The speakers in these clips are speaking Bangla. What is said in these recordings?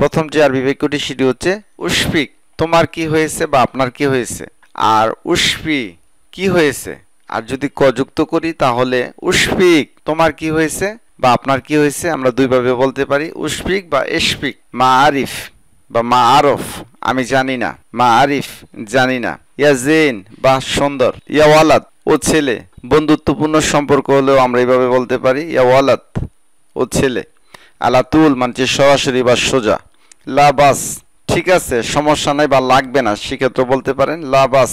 প্রথম যে আরবি বাক্যটি সেটি হচ্ছে উশফিক, তোমার কি হয়েছে বা আপনার কি হয়েছে। আর উশফি কি হয়েছে, আর যদি ক যুক্ত করি তাহলে উশফিক তোমার কি হয়েছে বা আপনার কি হয়েছে আমরা দুইভাবে বলতে পারি, উশফিক বা ইশফিক। মা আরিফ বা মা আরফ আমি জানি না, মা আরিফ জানি না। ইয়া জেন বা সুন্দর, ইয়া ওয়ালাদ ও ছেলে। বন্ধুত্বপূর্ণ সম্পর্ক হলেও আমরা এইভাবে বলতে পারি ইয়া ওয়ালাদ ও ছেলে। আলাতুল মানে সরাসরি বা সোজা। লাবাস ঠিক আছে সমস্যা নাই বা লাগবে না, সেক্ষেত্রে বলতে পারেন লাবাস।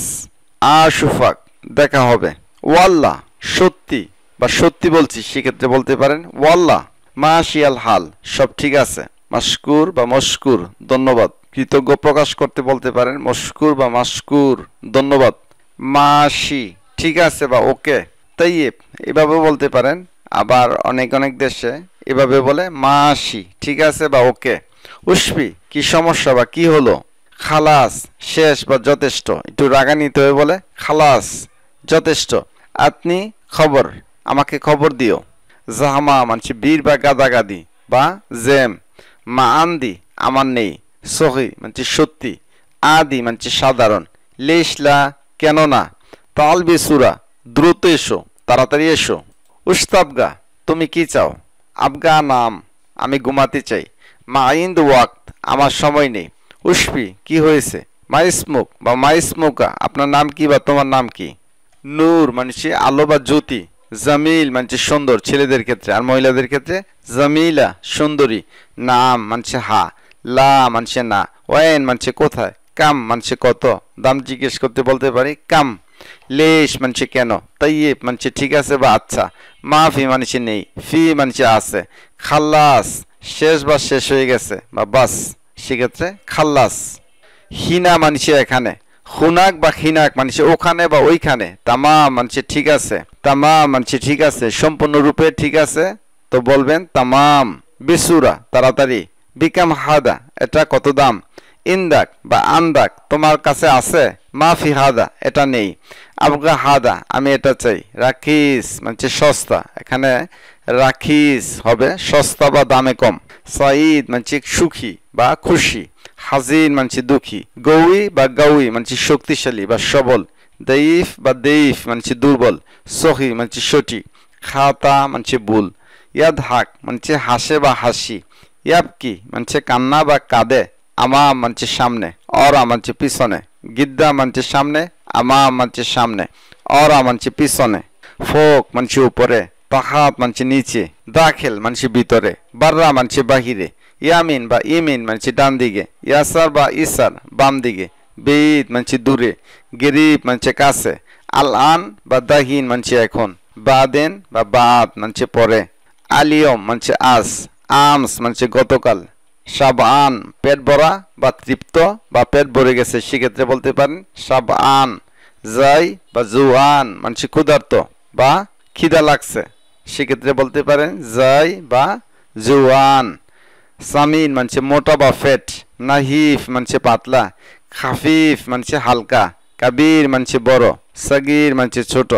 আশুফাক দেখা হবে। ওয়াল্লাহ সত্যি বা সত্যি বলছি, সেক্ষেত্রে বলতে পারেন ওয়াল্লাহ। মাশিয়াল হাল সব ঠিক আছে। মাশকুর বা মশকুর ধন্যবাদ, কৃতজ্ঞ প্রকাশ করতে বলতে পারেন মশকুর বা মাশকুর ধন্যবাদ। মাশি ঠিক আছে বা ওকে। তাইয়েব এভাবে বলতে পারেন। আবার অনেক অনেক দেশে এভাবে বলে মাশি ঠিক আছে বা ওকে। উশফি কি সমস্যা বা কি হলো। খালাস শেষ বা যথেষ্ট, একটু রাগান্বিত হয়ে বলে খালাস যথেষ্ট। আপনি খবর আমাকে খবর দিও। জাহামা মানছি বীর বা গাদাগাদি বা জেম। মা আন্দি আমার নেই। সহি মানছি সত্যি। আদি মানছি সাধারণ। লেশলা কেন না। তাল বেসুরা দ্রুত এসো তাড়াতাড়ি এসো। উস্তাবগা তুমি কি চাও। আবগা নাম আমি ঘুমাতে চাই। মা ইন্দ ওয়াক্ত আমার সময় নেই। উশফি কি হয়েছে। মাইসমুক বা মাইসমুকা আপনার নাম কি বা তোমার নাম কি। নূর মানে আলো বা জ্যোতি। জামিল মানে সুন্দর ছেলেদের ক্ষেত্রে, আর মহিলাদের ক্ষেত্রে জামিলা সুন্দরী। নাম মানে হা। লা মানে না। ওয়েন মানে কোথায়। কাম মানে কত। দাম জিজ্ঞেস করতে বলতে পারি কাম। লেশ মানে কেন। তাইয়েব মানে ঠিক আছে বা আচ্ছা। মাফি মানে নেই। ফি মানে আছে। খাল্লাস শেষ বা শেষ হয়ে গেছে বা বাস, সেক্ষেত্রে খাল্লাস। হিনা মানে এখানে। হুনাক বা খিনাক মানে ওখানে বা ওইখানে। তামাম মানে ঠিক আছে। তামাম মানে ঠিক আছে সম্পূর্ণরূপে ঠিক আছে, তো বলবেন তামাম। বিসুরা তাড়াতাড়ি। বিকাম হাদা এটা কত দাম। ইন্দাক বা আন্দাক তোমার কাছে আছে। মাফি হাদা এটা নেই। আবগা হাদা আমি এটা চাই। রাখিস মানে সস্তা, এখানে রাখিস হবে সস্তা বা দামে কম। সাইদ মানে সুখী বা খুশি। হাজিন মানে দুঃখী। গৌই বা গাউই মানে শক্তিশালী বা সবল। দেইফ বা দেইফ মানে দুর্বল। সহি মানে সঠিক। খাতা মানে ভুল। ইয়াদ হাক মানে হাসে বা হাসি। ইয়াবকি মানে কান্না বা কাঁদে। আমা মানে সামনে। অরা মানে পিছনে। গিদ্দা মানে সামনে। আমা মানে সামনে। অরা মানে পিছনে। ফোক মানে উপরে। তাহাত মানে নিচে। দাখেল মানে ভিতরে। বাররা মানে বাহিরে। ইয়ামিন বা ইমিন মানে ডান দিকে। ইয়াসার বা ইসার বাম দিকে। বেইদ মানে দূরে। গরিব মানে কাছে। আল আন বা দাহিন মানে এখন। বাদেন বা বাদ মানে পরে। আলিয়ম মানে আজ। আমস মানে গতকাল। সাবান পেট ভরা বা তৃপ্ত বা পেট ভরে গেছে, সেক্ষেত্রে বলতে পারেন সাবান। যাই বা জুয়ান মানে ক্ষুধার্ত বা খিদা লাগছে, সেক্ষেত্রে বলতে পারেন যাই বা জুয়ান। সামিন মানে মোটা বা ফ্যাট। নাহিফ মানে পাতলা। খাফিফ মানে হালকা। কাবির মানে বড়। সাগির মানে ছোট।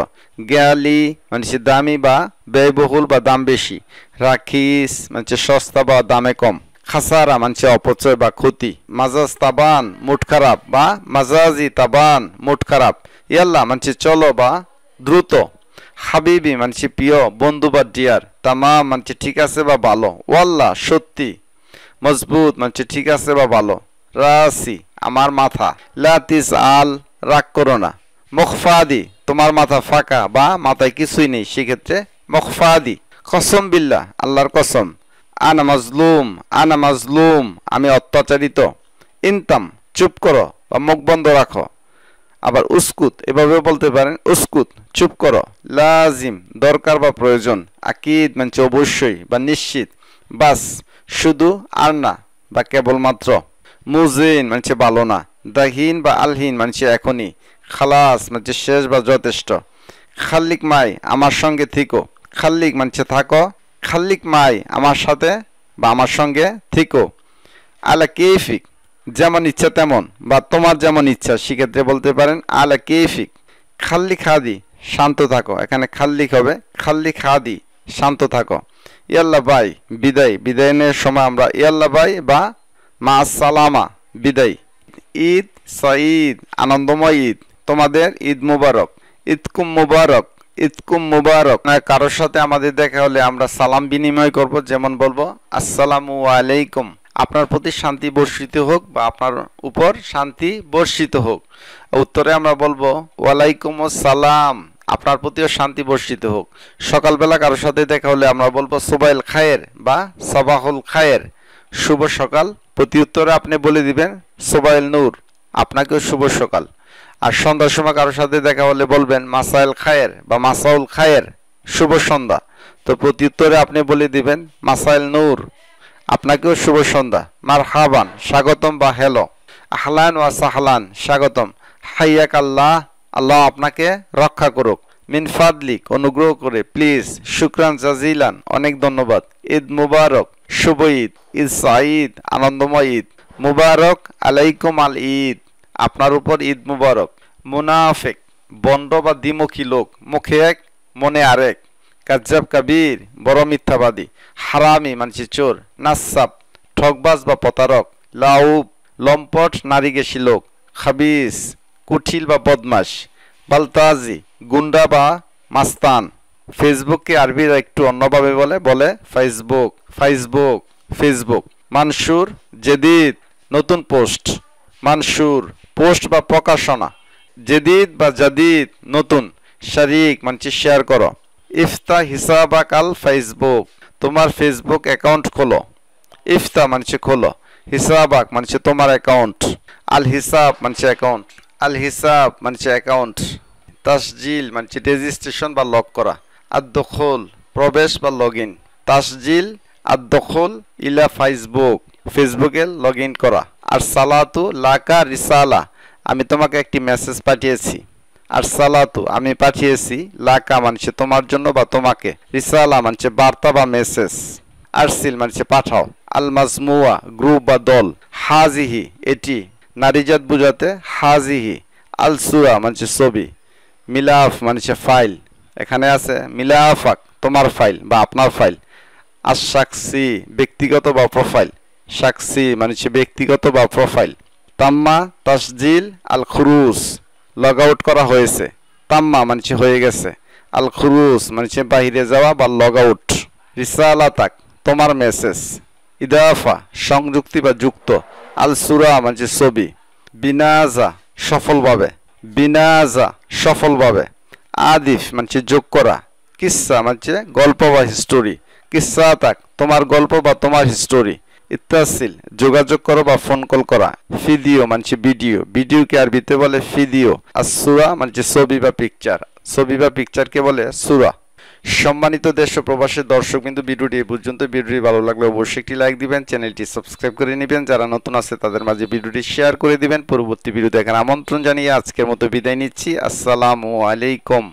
গ্যালি মানে দামি বা ব্যয়বহুল বা দাম বেশি। রাখিস মানে সস্তা বা দামে কম। খাসারা মানে অপচয় বা ক্ষতি। মাজাজ তাবান মুড খারাপ বা মাজাজি তাবান মুড খারাপ। ইয়াল্লা মানে চলো বা দ্রুত। হাবিবি মানে প্রিয় বন্ধু বা ডিয়ার। তামাম মানে ঠিক আছে বা ভালো। ওয়াল্লা সত্যি। মজবুত মানে ঠিক আছে বা ভালো। রাসি আমার মাথা। লাতিস আল রাগ করো না। মুখফাদি তোমার মাথা ফাঁকা বা মাথায় কিছুই নেই, সেক্ষেত্রে মুখফাদি। কসম বিল্লাহ আল্লাহর কসম। আনা মাজলুম। আনা মাজলুম আমি অত্যাচারিত। ইনতাম চুপ করো বা মুখ বন্ধ রাখো। আবার উস্কুত এভাবে বলতে পারেন উস্কুত চুপ করো। লাজিম দরকার বা প্রয়োজন। আকিদ মানে অবশ্যই বা নিশ্চিত। বাস শুধু আর না বা কেবলমাত্র। মুজিন মানে ভালো না। দাহিন বা আলহিন মানে এখনই। খালাস মানে শেষ বা যথেষ্ট। খাল্লিক মাই আমার সঙ্গে থেকো। খাল্লিক মানে থাকো। খাল্লিক মাই আমার সাথে বা আমার সঙ্গে থেকো। আলা কেফিক যেমন ইচ্ছা তেমন বা তোমার যেমন ইচ্ছা, সেক্ষেত্রে বলতে পারেন আলা কেফিক। খাল্লি খাদি শান্ত থাকো, এখানে খাল্লিক হবে খাল্লি খাদি শান্ত থাকো। ইয়াল্লা বাই বিদায়। বিদায়নের সময় আমরা ইয়াল্লা বাই বা মা সালামা বিদায়। ঈদ সঈদ আনন্দময় ঈদ, তোমাদের ঈদ মুবারক। ঈদকুম মুবারক, ঈদকুম মুবারক। কারোর সাথে আমাদের দেখা হলে আমরা সালাম বিনিময় করব, যেমন বলবো আসসালামু আলাইকুম, আপনার প্রতি শান্তি বর্ষিত হোক বা আপনার উপর শান্তি বর্ষিত হোক। উত্তরে আমরা বলবো ওয়ালাইকুম আসসালাম, আপনার প্রতিও শান্তি বর্ষিত হোক। সকালবেলা কারোর সাথে দেখা হলে আমরা বলবো সুবাইল খায়ের বা সবাহুল খায়ের, শুভ সকাল। প্রতি উত্তরে আপনি বলে দিবেন সুবাইল নূর, আপনাকেও শুভ সকাল। আর সন্ধ্যার সময় কারোর সাথে দেখা হলে বলবেন মাসাইল খায়ের বা মাসাউল খায়ের, শুভ সন্ধ্যা। তো প্রতি উত্তরে আপনি বলে দিবেন মাসাইল নূর, আপনাকেও শুভ সন্ধ্যা। মারহাবান স্বাগতম বা হ্যালো। আহলান ওয়া সাহলান স্বাগতম। হাইয়াক আল্লাহ, আল্লাহ আপনাকে রক্ষা করুক। মিন ফাদলিক অনুগ্রহ করে, প্লিজ। শুকরান জাজিলান অনেক ধন্যবাদ। ঈদ মুবারক শুভ ঈদ। ঈদ সাঈদ আনন্দময় ঈদ। মুবারক আলাইকুম আল ঈদ, আপনার উপর ঈদ মুবারক। মুনাফিক বন্ড বা দ্বিমুখী লোক, মুখে এক মনে আরেক। কাজ্জাব কাবীর বড় মিথ্যাবাদী। হারামি মানছি চোর। নাসাব ঠকবাজ বা প্রতারক। লাউব লম্পট নারীগেশী লোক। খাবিস কুঠিল বা বদমাশ। বালতাজি গুন্ডা বা মাস্তান। ফেসবুককে আরবিরা একটু অন্যভাবে বলে ফেসবুক, ফেসবুক, ফেসবুক। মানসুর জেদিদ নতুন পোস্ট। মানসুর পোস্ট বা প্রকাশনা। জেদিদ বা জাদিদ নতুন। শারিক মানছি শেয়ার করো। ইফতা হিসাবাক আল ফেসবুক, তোমার ফেসবুক অ্যাকাউন্ট খোলো। ইফতা মানছে খোলো, হিসাবাক মানছে তোমার অ্যাকাউন্ট। আল হিসাব মানছে অ্যাকাউন্ট। আল হিসাব মানছে অ্যাকাউন্ট। তাসজিল মানছে রেজিস্ট্রেশন বা লক করা। আদ-দুখুল প্রবেশ বা লগ ইন। তাসজিল আদ-দুখুল ইলা ফেসবুক, ফেসবুকে লগ ইন করা। আর সালাতু লাকা রিসালা, আমি তোমাকে একটি মেসেজ পাঠিয়েছি। আর সালাতু আমি পাঠিয়েছি, লাকা মানছে তোমার জন্য বা তোমাকে, রিসালা মানছে বার্তা বা মেসেজ। আরসিল মানছে পাঠাও। আল মাজমুয়া গ্রুপ বা দল। হাজিহি এটি, নারীজাত বুঝাতে হাজিহি। আল সুরা মানছে ছবি। মিলাফ মানছে ফাইল, এখানে আছে মিলাফাক তোমার ফাইল বা আপনার ফাইল। আর সাকসি ব্যক্তিগত বা প্রোফাইল। সাকসি মানছে ব্যক্তিগত বা প্রোফাইল। তাম্মা তাসজিল আল খুরুজ লগ আউট করা হয়েছে। তাম্মা মানছে হয়ে গেছে। আল খুরুজ মানছে বাহিরে যাওয়া বা লগ আউট। রিসালাতাক তোমার মেসেজ। ইদাফা সংযুক্তি বা যুক্ত। আল সুরা মানছে ছবি। বিনাজা সফলভাবে। বিনাজা সফলভাবে। আদিফ মানছে যোগ করা। কিসসা মানছে গল্প বা হিস্টোরি। কিসসা তাক তোমার গল্প বা তোমার হিস্টোরি। ইত্তাসিল যোগাযোগ করো বা ফোন কল করা। ভিডিও মানছে ভিডিও, ভিডিওকে আরবিতে বলে ভিডিও। আর সুরা মানছে ছবি বা পিকচার, ছবি বা পিকচারকে বলে সুরা। সম্মানিত দেশ ও প্রবাসী দর্শক বিন্দু, ভিডিওটি এই পর্যন্ত। ভিডিওটি ভালো লাগলে অবশ্যই একটি লাইক দিবেন, চ্যানেলটি সাবস্ক্রাইব করে নেবেন। যারা নতুন আছে তাদের মাঝে ভিডিওটি শেয়ার করে দিবেন। পরবর্তী ভিডিও দেখার আমন্ত্রণ জানিয়ে আজকের মতো বিদায় নিচ্ছি। আসসালামু আলাইকুম।